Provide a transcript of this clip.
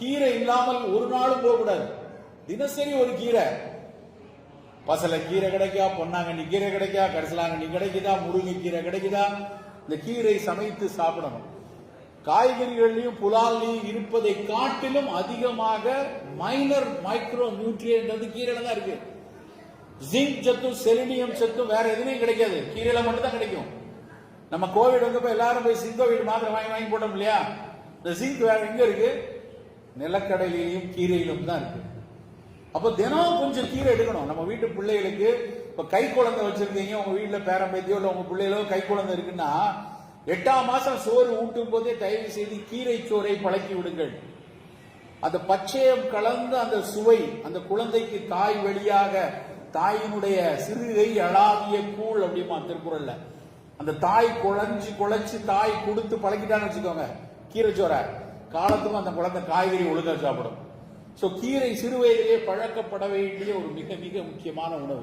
கீரை இல்லாமல் ஒரு நாளும் போகக்கூடாது. தினசரி ஒரு கீரை. பசலை கீரை கிடைக்கா, பொன்னாங்கண்ணி கீரை கிடைக்கா, கரிசலாங்கண்ணி கிடைக்குதா, முருங்கை கீரை கிடைக்குதா, இந்த கீரை சமைத்து சாப்பிடணும். காய்கறிகளையும் புலாலையும் இருப்பதை காட்டிலும் அதிகமாக மைனர் மைக்ரோ நியூட்ரியன்ட் கீரையில தான் இருக்கு. ஜிங்க் சத்தும் செலினியம் சத்தும் வேற எதுவுமே கிடைக்காது, கீரையில மட்டும் தான் கிடைக்கும். நம்ம கோவிட் வந்தப்ப எல்லாரும் போய் சிங்கோவிட் மாத்திரை வாங்கி போட்டோம் இல்லையா? இந்த ஜிங்க் வேற எங்க இருக்கு? நிலக்கடலையிலும் கீரையிலும் தான் இருக்கு. அப்ப தினம் கொஞ்சம் கீரை எடுக்கணும். நம்ம வீட்டு பிள்ளைகளுக்கு இப்ப கை குழந்தை வச்சிருக்கீங்க, உங்க வீட்டுல பேரம்பேத்தியோ இல்ல உங்க பிள்ளைகளோ கை குழந்தை இருக்குன்னா 8ஆம் மாசம் சோறு ஊட்டும் போதே தயவு செய்து கீரை சோறை பழக்கி விடுங்கள். அந்த பச்சையம் கலந்த அந்த சுவை அந்த குழந்தைக்கு தாய் வழியாக, தாயினுடைய சிறுகை அழாவிய கூழ் அப்படிமா திருக்குறள்ல, அந்த தாய் குழைச்சு தாய் கொடுத்து பழக்கிட்டான்னு வச்சுக்கோங்க கீரை சோறை, காலத்துக்கும் அந்த குழந்தை காய்கறி ஒழுங்கா சாப்பிடும். சோ கீரை சிறு வயதிலே பழக்கப்பட வேண்டிய ஒரு மிக மிக முக்கியமான உணவு.